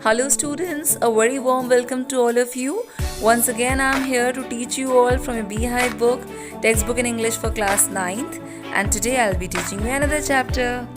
Hello students, a very warm welcome to all of you. Once again I am here to teach you all from a Beehive book, textbook in English for class 9th, and today I'll be teaching you another chapter.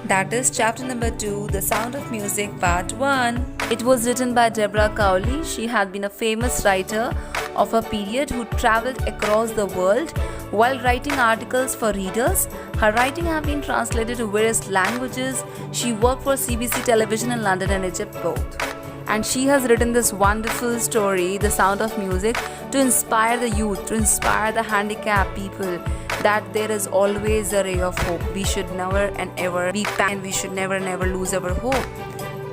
That is chapter number 2, The Sound of Music part 1. It was written by Deborah Cowley. She had been a famous writer of her period who traveled across the world while writing articles for readers. Her writing have been translated to various languages. She worked for CBC television in London and Egypt both. And she has written this wonderful story, The Sound of Music, to inspire the youth, to inspire the handicapped people that there is always a ray of hope. We should never and ever be and we should never lose our hope.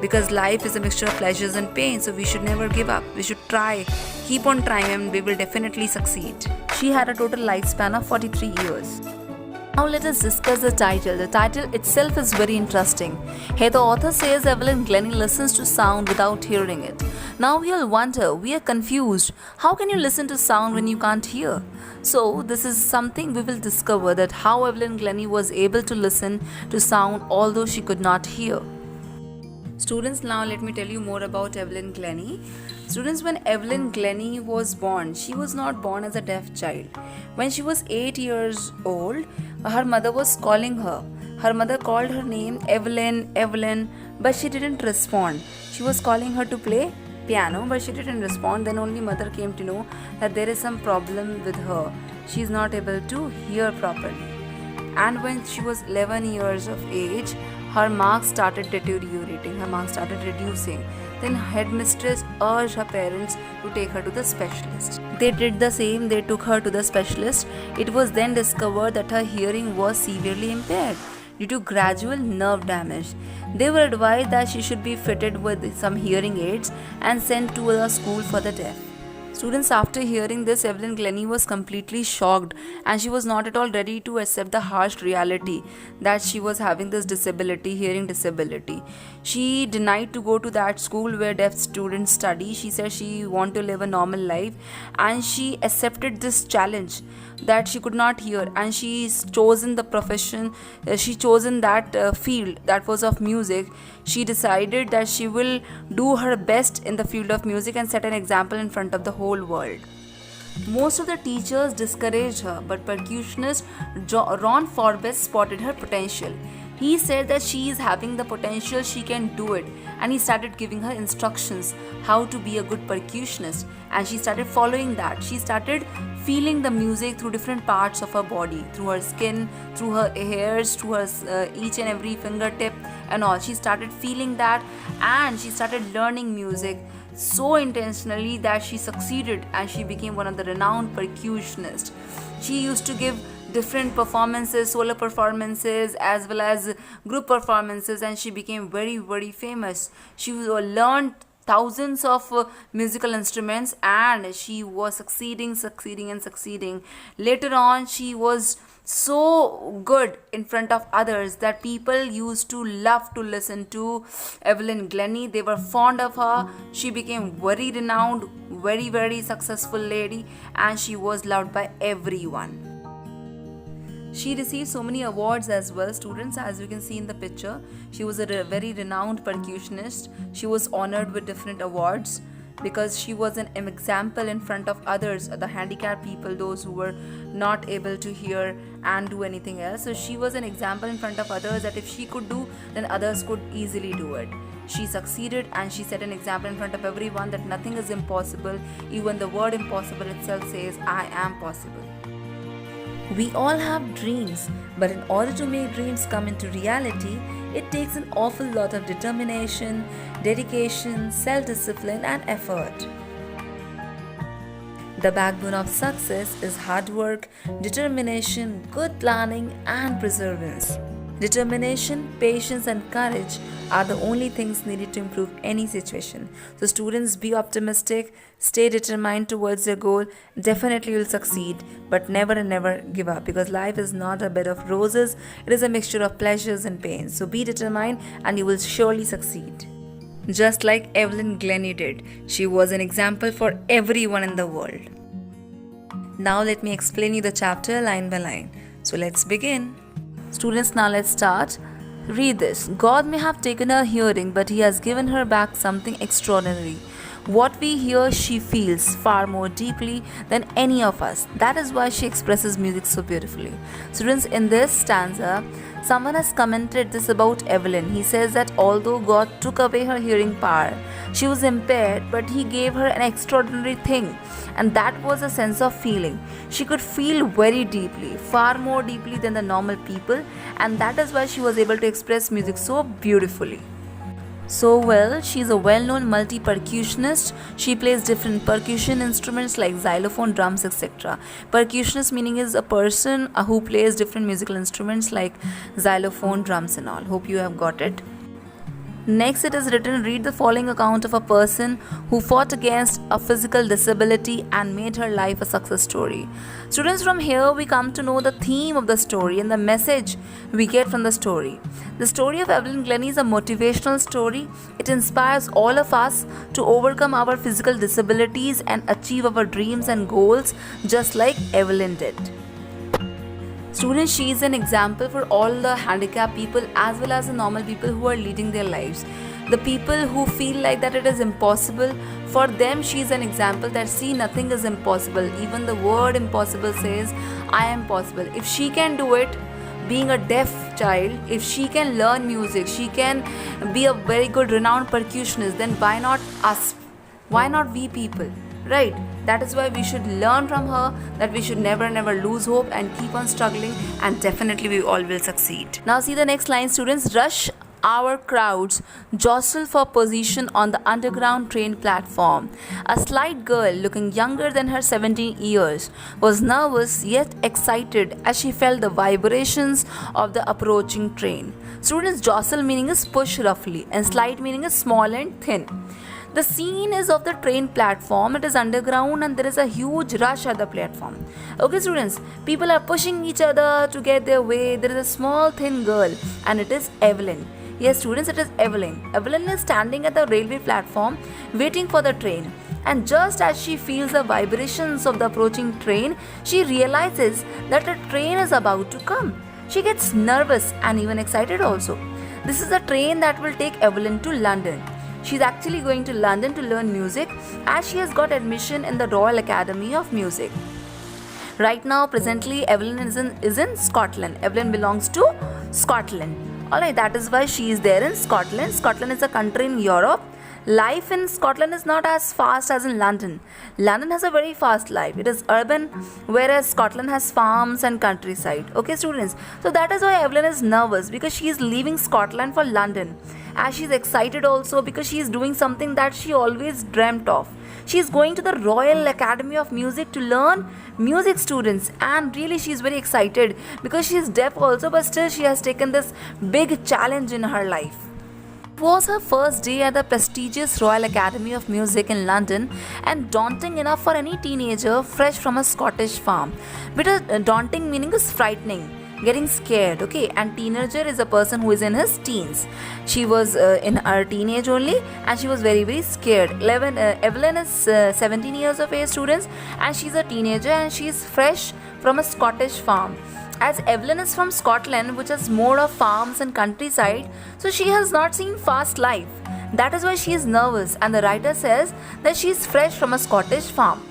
Because life is a mixture of pleasures and pain, so we should never give up. We should try, keep on trying, and we will definitely succeed. She had a total lifespan of 43 years. Now let us discuss the title. The title itself is very interesting. Here the author says Evelyn Glennie listens to sound without hearing it. Now we all wonder, we are confused. How can you listen to sound when you can't hear? So this is something we will discover, that how Evelyn Glennie was able to listen to sound although she could not hear. Students, now let me tell you more about Evelyn Glennie. Students, when Evelyn Glennie was born, she was not born as a deaf child. When she was 8 years old, her mother was calling her. Her mother called her name Evelyn, Evelyn, but she didn't respond. She was calling her to play piano, but she didn't respond. Then only mother came to know that there is some problem with her. She is not able to hear properly. And when she was 11 years of age, her marks started deteriorating, her marks started reducing. Then headmistress urged her parents to take her to the specialist. They did the same, they took her to the specialist. It was then discovered that her hearing was severely impaired due to gradual nerve damage. They were advised that she should be fitted with some hearing aids and sent to a school for the deaf. Students, after hearing this, Evelyn Glennie was completely shocked, and she was not at all ready to accept the harsh reality that she was having this disability, hearing disability. She denied to go to that school where deaf students study. She said she wanted to live a normal life, and she accepted this challenge that she could not hear, and she's chosen the profession, she chosen that field that was of music. She decided that she will do her best in the field of music and set an example in front of the whole world. Most of the teachers discouraged her, but percussionist Ron Forbes spotted her potential. He said that she is having the potential, she can do it, and he started giving her instructions how to be a good percussionist, and she started following that. She started feeling the music through different parts of her body, through her skin, through her hairs, through her each and every fingertip and all. She started feeling that, and she started learning music so intentionally that she succeeded and she became one of the renowned percussionists. She used to give different performances, solo performances as well as group performances, and she became very famous. She learned thousands of musical instruments, and she was succeeding. Later on, she was so good in front of others that people used to love to listen to Evelyn Glennie. They were fond of her. She became very renowned, very successful lady, and she was loved by everyone. She received so many awards as well, students, as you can see in the picture. She was a very renowned percussionist. She was honored with different awards because she was an example in front of others, the handicapped people, those who were not able to hear and do anything else. So she was an example in front of others that if she could do, then others could easily do it. She succeeded, and she set an example in front of everyone that nothing is impossible. Even the word impossible itself says, I am possible. We all have dreams, but in order to make dreams come into reality, it takes an awful lot of determination, dedication, self-discipline, and effort. The backbone of success is hard work, determination, good planning, and perseverance. Determination, patience, and courage are the only things needed to improve any situation. So students, be optimistic, stay determined towards your goal. Definitely you'll succeed, but never give up, because life is not a bed of roses. It is a mixture of pleasures and pains. So be determined and you will surely succeed. Just like Evelyn Glennie did, she was an example for everyone in the world. Now let me explain you the chapter line by line. So let's begin. Students, now let's start. Read this. God may have taken her hearing, but He has given her back something extraordinary. What we hear, she feels far more deeply than any of us. That is why she expresses music so beautifully. Students, in this stanza, someone has commented this about Evelyn. He says that although God took away her hearing power, she was impaired, but He gave her an extraordinary thing, and that was a sense of feeling. She could feel very deeply, far more deeply than the normal people, and that is why she was able to express music so beautifully. So well, she's a well-known multi-percussionist. She plays different percussion instruments like xylophone, drums, etc. Percussionist meaning is a person who plays different musical instruments like xylophone, drums and all. Hope you have got it. Next, it is written, read the following account of a person who fought against a physical disability and made her life a success story. Students, from here we come to know the theme of the story and the message we get from the story. The story of Evelyn Glennie is a motivational story. It inspires all of us to overcome our physical disabilities and achieve our dreams and goals just like Evelyn did. Students, she is an example for all the handicapped people as well as the normal people who are leading their lives. The people who feel like that it is impossible, for them she is an example that see, nothing is impossible. Even the word impossible says, I am possible. If she can do it, being a deaf child, if she can learn music, she can be a very good renowned percussionist, then why not us? Why not we people? Right? That is why we should learn from her, that we should never lose hope and keep on struggling, and definitely we all will succeed. Now see the next line, students. Rush hour crowds jostle for position on the underground train platform. A slight girl looking younger than her 17 years was nervous yet excited as she felt the vibrations of the approaching train. Students, jostle meaning is push roughly and slight meaning is small and thin. The scene is of the train platform. It is underground and there is a huge rush at the platform. Okay students, people are pushing each other to get their way. There is a small thin girl and it is Evelyn. Yes students, it is Evelyn. Evelyn is standing at the railway platform waiting for the train. And just as she feels the vibrations of the approaching train, she realizes that a train is about to come. She gets nervous and even excited also. This is the train that will take Evelyn to London. She's actually going to London to learn music as she has got admission in the Royal Academy of Music. Right now, presently, Evelyn is in Scotland. Evelyn belongs to Scotland. Alright, that is why she is there in Scotland. Scotland is a country in Europe. Life in Scotland is not as fast as in London. London has a very fast life. It is urban, whereas Scotland has farms and countryside. Okay students, so that is why Evelyn is nervous because she is leaving Scotland for London. As she is excited also because she is doing something that she always dreamt of. She is going to the Royal Academy of Music to learn music students, and really she is very excited because she is deaf also, but still she has taken this big challenge in her life. It was her first day at the prestigious Royal Academy of Music in London and daunting enough for any teenager fresh from a Scottish farm. Because daunting meaning is frightening, getting scared, okay, and teenager is a person who is in his teens. She was in her teenage only and she was very scared. Evelyn is 17 years of age students and she's a teenager and she is fresh from a Scottish farm. As Evelyn is from Scotland, which has more of farms and countryside, so she has not seen fast life. That is why she is nervous, and the writer says that she is fresh from a Scottish farm.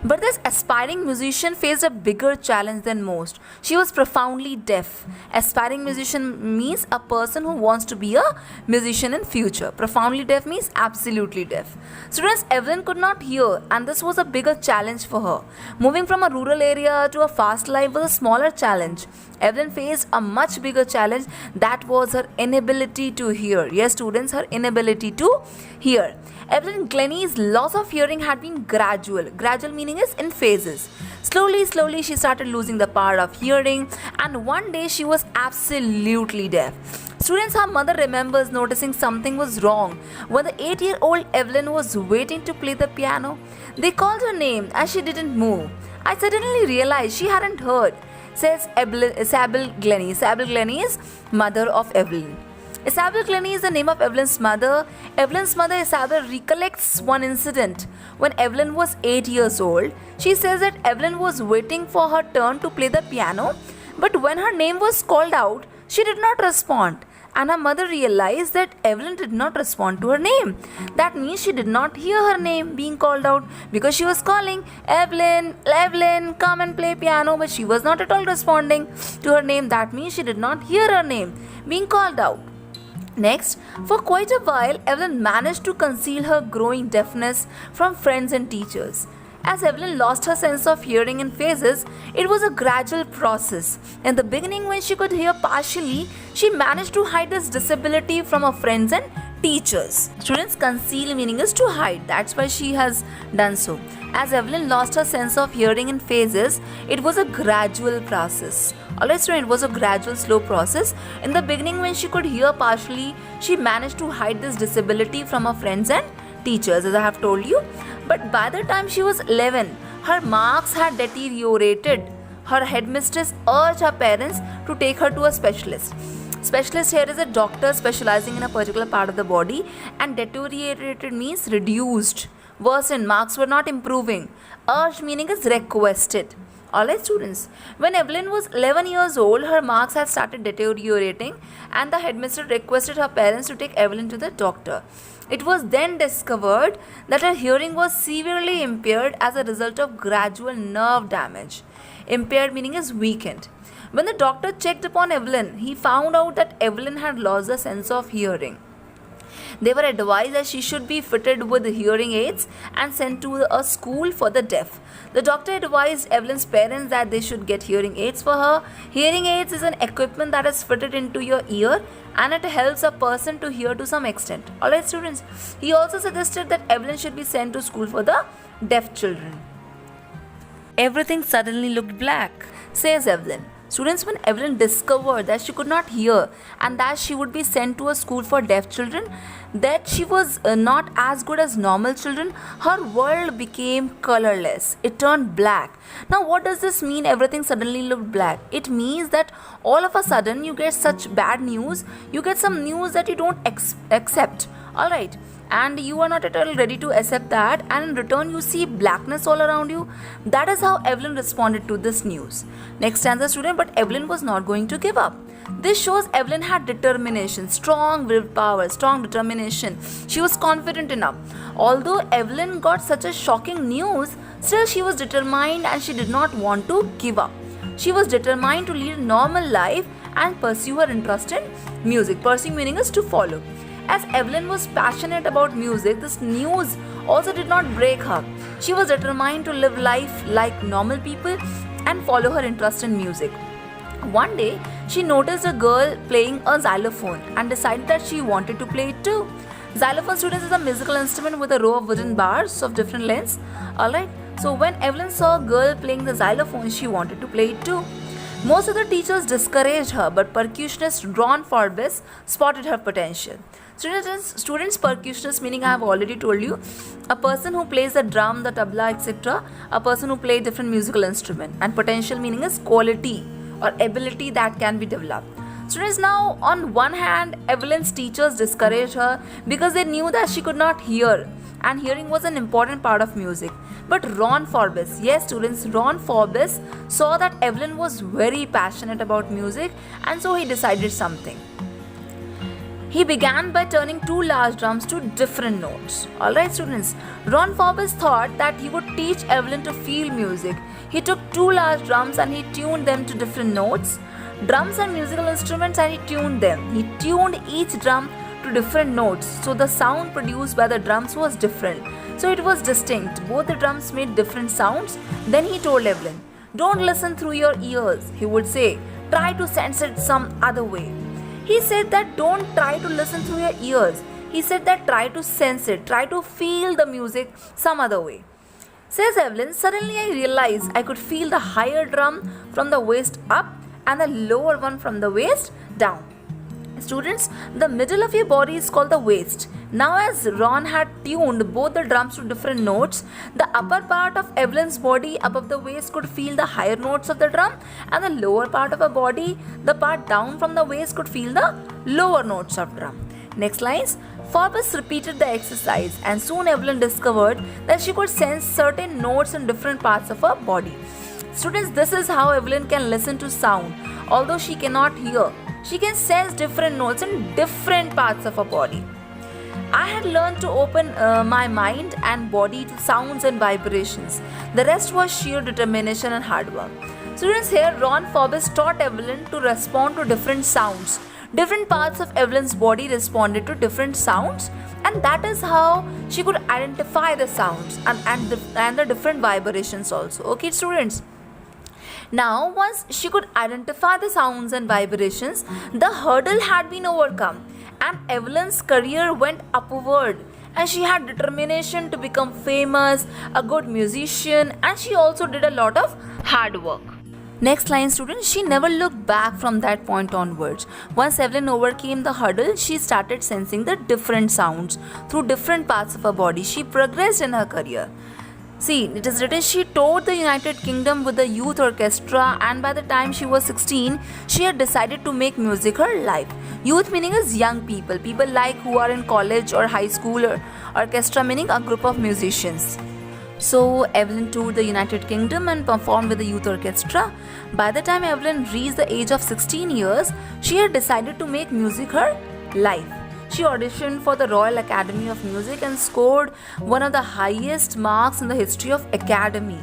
But this aspiring musician faced a bigger challenge than most. She was profoundly deaf. Aspiring musician means a person who wants to be a musician in future. Profoundly deaf means absolutely deaf. Students, Evelyn could not hear and this was a bigger challenge for her. Moving from a rural area to a fast life was a smaller challenge. Evelyn faced a much bigger challenge, that was her inability to hear. Yes students, her inability to hear. Evelyn Glennie's loss of hearing had been gradual. Gradual meaning is in phases. Slowly she started losing the power of hearing, and one day she was absolutely deaf. Students, her mother remembers noticing something was wrong when the 8-year-old Evelyn was waiting to play the piano. They called her name and she didn't move. I suddenly realized she hadn't heard, says Isabel Glennie. Isabel Glennie is mother of Evelyn. Isabel Glennie is the name of Evelyn's mother. Evelyn's mother Isabel recollects one incident when Evelyn was 8 years old. She says that Evelyn was waiting for her turn to play the piano, but when her name was called out, She did not respond, and her mother realized that Evelyn did not respond to her name. That means she did not hear her name being called out, because she was calling, Evelyn, Evelyn, come and play piano, but she was not at all responding to her name. That means she did not hear her name being called out. Next, for quite a while, Evelyn managed to conceal her growing deafness from friends and teachers. As Evelyn lost her sense of hearing in phases, it was a gradual process. In the beginning, when she could hear partially, she managed to hide this disability from her friends and teachers. Students, conceal meaning is to hide. That's why she has done so. As Evelyn lost her sense of hearing in phases, it was a gradual process. Alright, students, it was a gradual, slow process. In the beginning, when she could hear partially, she managed to hide this disability from her friends and teachers, as I have told you. But by the time she was 11, her marks had deteriorated. Her headmistress urged her parents to take her to a specialist. Specialist here is a doctor specializing in a particular part of the body, and deteriorated means reduced, worsened, marks were not improving. Urged meaning is requested. Alright, students, when Evelyn was 11 years old, her marks had started deteriorating, and the headmistress requested her parents to take Evelyn to the doctor. It was then discovered that her hearing was severely impaired as a result of gradual nerve damage. Impaired meaning is weakened. When the doctor checked upon Evelyn, he found out that Evelyn had lost the sense of hearing. They were advised that she should be fitted with hearing aids and sent to a school for the deaf. The doctor advised Evelyn's parents that they should get hearing aids for her. Hearing aids is an equipment that is fitted into your ear, and it helps a person to hear to some extent. Alright, students. He also suggested that Evelyn should be sent to school for the deaf children. Everything suddenly looked black, says Evelyn. Students, when Evelyn discovered that she could not hear and that she would be sent to a school for deaf children, that she was not as good as normal children, her world became colorless. It turned black. Now, what does this mean? Everything suddenly looked black. It means that all of a sudden you get such bad news, you get some news that you don't accept. Alright. And you are not at all ready to accept that, and in return you see blackness all around you. That is how Evelyn responded to this news. Next stanza, student, but Evelyn was not going to give up. This shows Evelyn had determination, strong willpower, strong determination. She was confident enough. Although Evelyn got such a shocking news, still she was determined and she did not want to give up. She was determined to lead a normal life and pursue her interest in music. Pursue meaning is to follow. As Evelyn was passionate about music, this news also did not break her. She was determined to live life like normal people and follow her interest in music. One day, she noticed a girl playing a xylophone and decided that she wanted to play it too. Xylophone, students, is a musical instrument with a row of wooden bars of different lengths. Alright, so when Evelyn saw a girl playing the xylophone, she wanted to play it too. Most of the teachers discouraged her, but percussionist Ron Forbes spotted her potential. Students, percussionist meaning I have already told you, a person who plays the drum, the tabla, etc. A person who plays different musical instrument. And potential meaning is quality or ability that can be developed. Students, now on one hand, Evelyn's teachers discouraged her because they knew that she could not hear, and hearing was an important part of music. But Ron Forbes, yes students, Ron Forbes saw that Evelyn was very passionate about music, and so he decided something. He began by turning two large drums to different notes. Alright students, Ron Forbes thought that he would teach Evelyn to feel music. He took two large drums and he tuned them to different notes. Drums are musical instruments and he tuned them. He tuned each drum to different notes, so the sound produced by the drums was different. So it was distinct. Both the drums made different sounds. Then he told Evelyn, don't listen through your ears. He would say, try to sense it some other way. He said that don't try to listen through your ears. He said that try to sense it, try to feel the music some other way. Says Evelyn, suddenly I realized I could feel the higher drum from the waist up and the lower one from the waist down. Students, the middle of your body is called the waist. Now as Ron had tuned both the drums to different notes, the upper part of Evelyn's body above the waist could feel the higher notes of the drum, and the lower part of her body, the part down from the waist, could feel the lower notes of drum. Next lines, Forbes repeated the exercise, and soon Evelyn discovered that she could sense certain notes in different parts of her body. Students, this is how Evelyn can listen to sound, although she cannot hear. She can sense different notes in different parts of her body. I had learned to open my mind and body to sounds and vibrations. The rest was sheer determination and hard work. Students, here Ron Forbes taught Evelyn to respond to different sounds. Different parts of Evelyn's body responded to different sounds, and that is how she could identify the sounds and the different vibrations also. Okay, students? Now, once she could identify the sounds and vibrations, the hurdle had been overcome, and Evelyn's career went upward. And she had determination to become famous, a good musician, and she also did a lot of hard work. Next line, students, she never looked back from that point onwards. Once Evelyn overcame the hurdle, she started sensing the different sounds through different parts of her body. She progressed in her career. See, it is written she toured the United Kingdom with the youth orchestra, and by the time she was 16, she had decided to make music her life. Youth meaning is young people, people like who are in college or high school, or orchestra meaning a group of musicians. So Evelyn toured the United Kingdom and performed with the youth orchestra. By the time Evelyn reached the age of 16 years, she had decided to make music her life. She auditioned for the Royal Academy of Music and scored one of the highest marks in the history of Academy.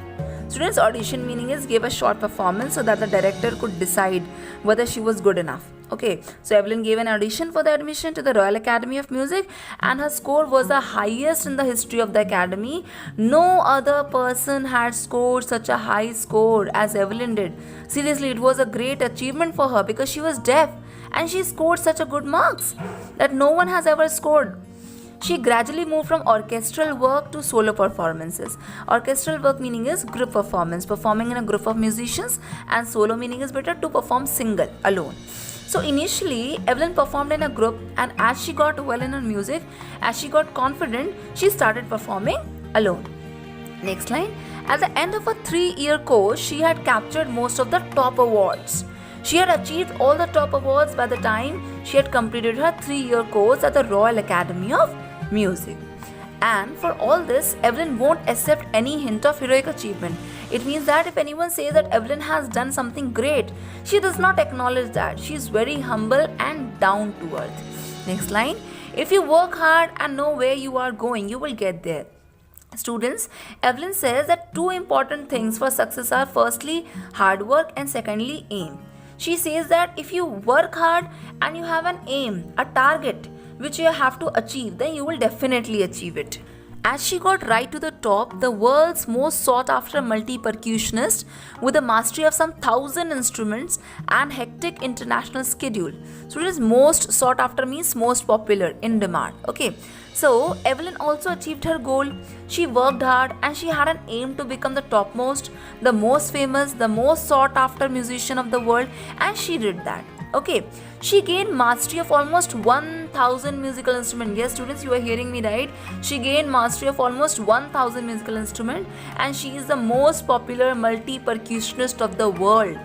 Students, audition meaning is give a short performance so that the director could decide whether she was good enough. Okay, so Evelyn gave an audition for the admission to the Royal Academy of Music, and her score was the highest in the history of the Academy. No other person had scored such a high score as Evelyn did. Seriously, it was a great achievement for her because she was deaf and she scored such a good marks that no one has ever scored. She gradually moved from orchestral work to solo performances. Orchestral work meaning is group performance, performing in a group of musicians, and solo meaning is better to perform single, alone. So initially, Evelyn performed in a group, and as she got well in her music, as she got confident, she started performing alone. Next line, at the end of a 3-year course, she had captured most of the top awards. She had achieved all the top awards by the time she had completed her 3-year course at the Royal Academy of Music. And for all this, Evelyn won't accept any hint of heroic achievement. It means that if anyone says that Evelyn has done something great, she does not acknowledge that. She is very humble and down to earth. Next line, if you work hard and know where you are going, you will get there. Students, Evelyn says that 2 important things for success are firstly hard work and secondly aim. She says that if you work hard and you have an aim, a target which you have to achieve, then you will definitely achieve it. As she got right to the top, the world's most sought after multi-percussionist with a mastery of some 1,000 instruments and hectic international schedule. So it is most sought after means most popular, in demand. Okay. So Evelyn also achieved her goal. She worked hard and she had an aim to become the topmost, the most famous, the most sought after musician of the world, and she did that. Okay, she gained mastery of almost 1,000 musical instruments. Yes, students, you are hearing me right. She gained mastery of almost 1,000 musical instruments, and she is the most popular multi-percussionist of the world.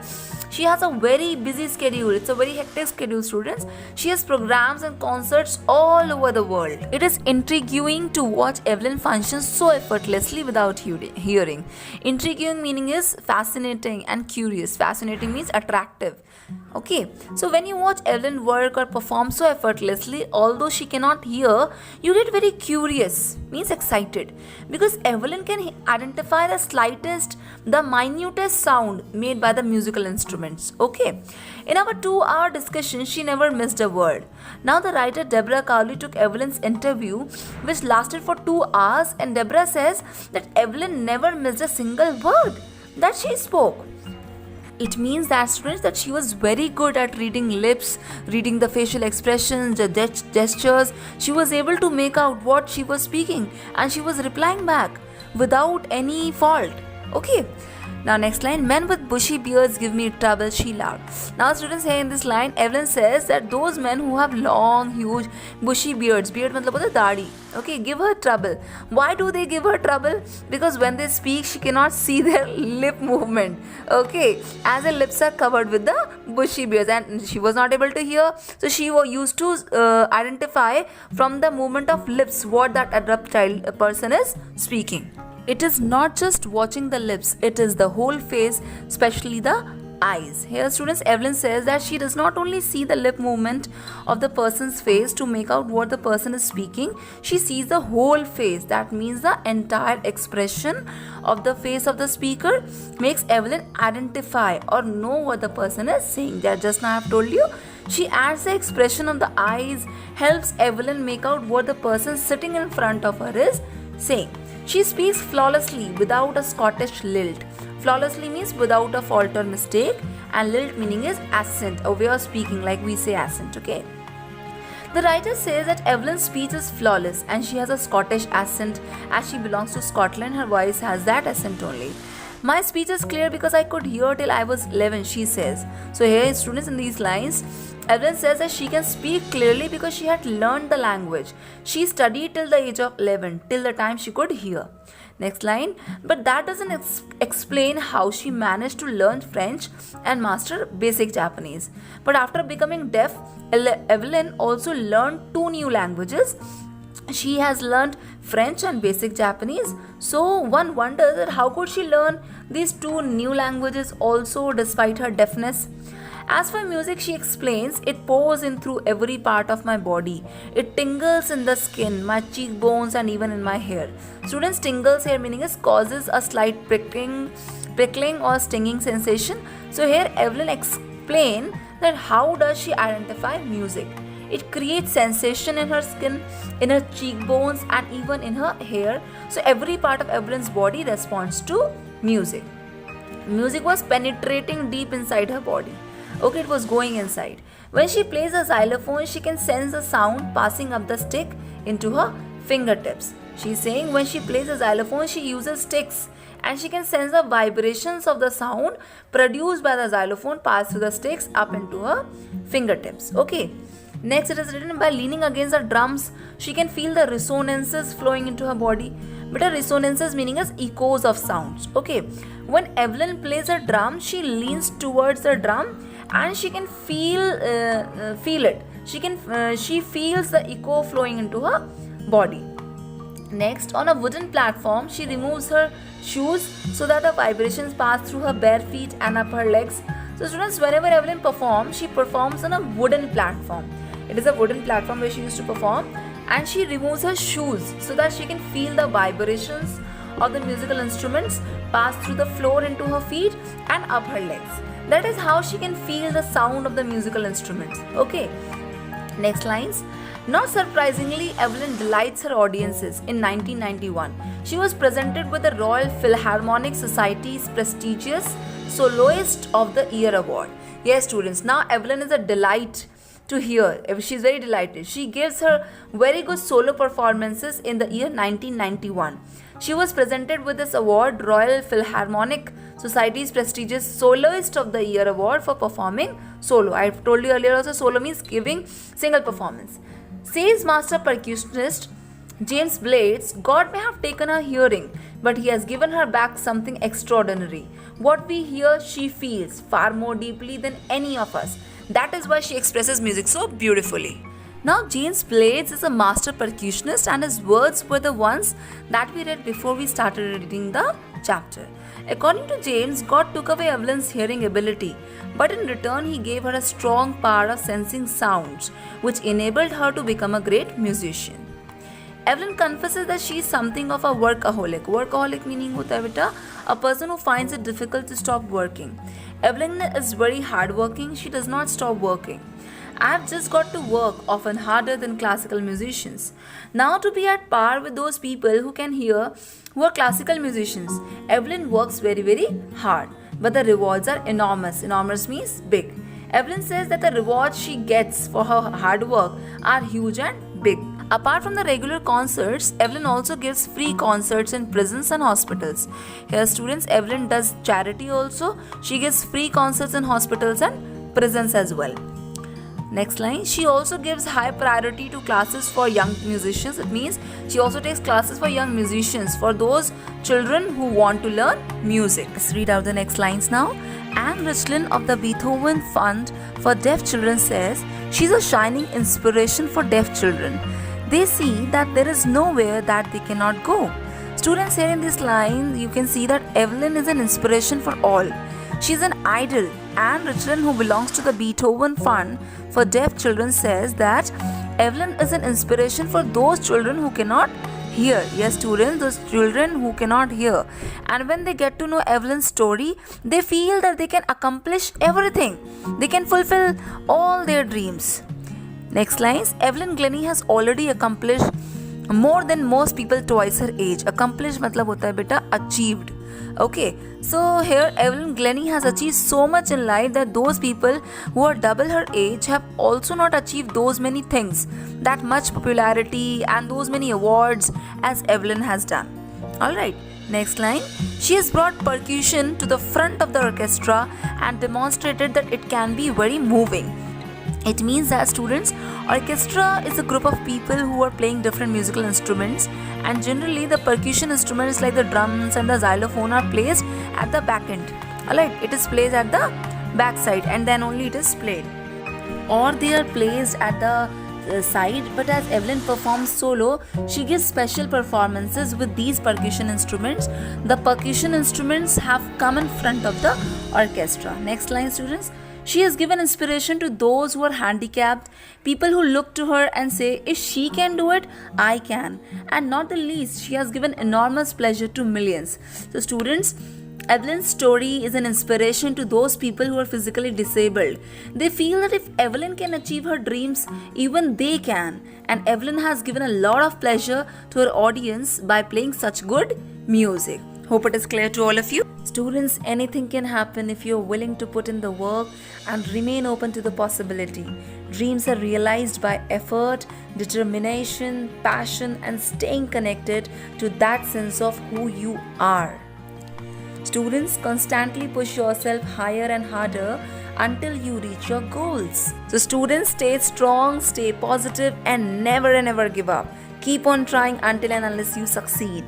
She has a very busy schedule. It's a very hectic schedule, students. She has programs and concerts all over the world. It is intriguing to watch Evelyn function so effortlessly without hearing. Intriguing meaning is fascinating and curious. Fascinating means attractive. Okay, so when you watch Evelyn work or perform so effortlessly, although she cannot hear, you get very curious, means excited, because Evelyn can identify the slightest, the minutest sound made by the musical instruments. Okay, in our 2-hour discussion, she never missed a word. Now the writer Deborah Cowley took Evelyn's interview, which lasted for 2 hours, and Deborah says that Evelyn never missed a single word that she spoke. It means that, students, that she was very good at reading lips, reading the facial expressions, the gestures. She was able to make out what she was speaking, and she was replying back without any fault. Okay. Now next line, men with bushy beards give me trouble, she laughed. Now students, here in this line, Evelyn says that those men who have long, huge, bushy beards, beard matlab hota hai daadi, okay, give her trouble. Why do they give her trouble? Because when they speak, she cannot see their lip movement, okay, as their lips are covered with the bushy beards, and she was not able to hear, so she used to identify from the movement of lips what that abrupt person is speaking. It is not just watching the lips, it is the whole face, especially the eyes. Here students, Evelyn says that she does not only see the lip movement of the person's face to make out what the person is speaking, she sees the whole face. That means the entire expression of the face of the speaker makes Evelyn identify or know what the person is saying. That just now I have told you. She adds the expression of the eyes, helps Evelyn make out what the person sitting in front of her is saying. She speaks flawlessly without a Scottish lilt. Flawlessly means without a fault or mistake, and lilt meaning is accent, a way of speaking, like we say accent, okay? The writer says that Evelyn's speech is flawless and she has a Scottish accent. As she belongs to Scotland, her voice has that accent only. My speech is clear because I could hear till I was 11, she says. So here, students, in these lines, Evelyn says that she can speak clearly because she had learned the language. She studied till the age of 11, till the time she could hear. Next line, but that doesn't explain how she managed to learn French and master basic Japanese. But after becoming deaf, Evelyn also learned 2 new languages. She has learned French and basic Japanese. So one wonders that how could she learn these 2 new languages also despite her deafness? As for music, she explains, it pours in through every part of my body. It tingles in the skin, my cheekbones, and even in my hair. Students, tingles here meaning is causes a slight prickling or stinging sensation. So here Evelyn explains that how does she identify music. It creates sensation in her skin, in her cheekbones, and even in her hair. So every part of Evelyn's body responds to music. Music was penetrating deep inside her body. Okay, it was going inside. When she plays a xylophone, she can sense the sound passing up the stick into her fingertips. She's saying when she plays a xylophone, she uses sticks and she can sense the vibrations of the sound produced by the xylophone pass through the sticks up into her fingertips. Okay. Next, it is written, by leaning against the drums, she can feel the resonances flowing into her body. But a resonances meaning is echoes of sounds. Okay. When Evelyn plays a drum, she leans towards the drum and she can feel it. She feels the echo flowing into her body. Next, on a wooden platform, she removes her shoes so that the vibrations pass through her bare feet and up her legs. So students, whenever Evelyn performs, she performs on a wooden platform. It is a wooden platform where she used to perform, and she removes her shoes so that she can feel the vibrations of the musical instruments pass through the floor into her feet and up her legs. That is how she can feel the sound of the musical instruments. Okay. Next lines. Not surprisingly, Evelyn delights her audiences. In 1991, she was presented with the Royal Philharmonic Society's prestigious Soloist of the Year award. Yes, students, now Evelyn is a delight to hear. She's very delighted. She gives her very good solo performances in the year 1991. She was presented with this award, Royal Philharmonic Society's prestigious Soloist of the Year award, for performing solo. I've told you earlier also, solo means giving single performance. Says master percussionist James Blades, God may have taken her hearing, but he has given her back something extraordinary. What we hear, she feels far more deeply than any of us. That is why she expresses music so beautifully. Now, James Blades is a master percussionist, and his words were the ones that we read before we started reading the chapter. According to James, God took away Evelyn's hearing ability, but in return he gave her a strong power of sensing sounds, which enabled her to become a great musician. Evelyn confesses that she is something of a workaholic. Workaholic meaning hota hai beta, a person who finds it difficult to stop working. Evelyn is very hardworking. She does not stop working. I have just got to work, often harder than classical musicians. Now, to be at par with those people who can hear, who are classical musicians, Evelyn works very, very hard. But the rewards are enormous. Enormous means big. Evelyn says that the rewards she gets for her hard work are huge and big. Apart from the regular concerts, Evelyn also gives free concerts in prisons and hospitals. Here, students, Evelyn does charity also. She gives free concerts in hospitals and prisons as well. Next line, she also gives high priority to classes for young musicians. It means she also takes classes for young musicians, for those children who want to learn music. Let's read out the next lines now. Anne Richland of the Beethoven Fund for Deaf Children says, she's a shining inspiration for deaf children. They see that there is nowhere that they cannot go. Students, here in this line, you can see that Evelyn is an inspiration for all. She's an idol. Anne Richardson, who belongs to the Beethoven Fund for Deaf Children, says that Evelyn is an inspiration for those children who cannot hear. Yes, students, those children who cannot hear. And when they get to know Evelyn's story, they feel that they can accomplish everything. They can fulfill all their dreams. Next lines. Evelyn Glennie has already accomplished more than most people twice her age. Accomplished मतलब होता है बेटा achieved. Okay, so here Evelyn Glennie has achieved so much in life that those people who are double her age have also not achieved those many things, that much popularity and those many awards as Evelyn has done. Alright, next line. She has brought percussion to the front of the orchestra and demonstrated that it can be very moving. It means that students, orchestra is a group of people who are playing different musical instruments, and generally the percussion instruments like the drums and the xylophone are placed at the back end. Alright, it is placed at the back side and then only it is played. Or they are placed at the side, but as Evelyn performs solo, she gives special performances with these percussion instruments. The percussion instruments have come in front of the orchestra. Next line, students. She has given inspiration to those who are handicapped, people who look to her and say, if she can do it, I can. And not the least, she has given enormous pleasure to millions. So students, Evelyn's story is an inspiration to those people who are physically disabled. They feel that if Evelyn can achieve her dreams, even they can. And Evelyn has given a lot of pleasure to her audience by playing such good music. Hope it is clear to all of you. Students, anything can happen if you are willing to put in the work and remain open to the possibility. Dreams are realized by effort, determination, passion, and staying connected to that sense of who you are. Students, constantly push yourself higher and harder until you reach your goals. So students, stay strong, stay positive, and never give up. Keep on trying until and unless you succeed.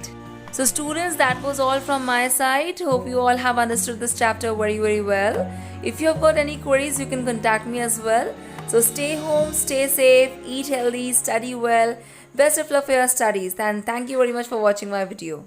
So students, that was all from my side. Hope you all have understood this chapter very well. If you have got any queries, you can contact me as well. So stay home, stay safe, eat healthy, study well. Best of luck for your studies, and thank you very much for watching my video.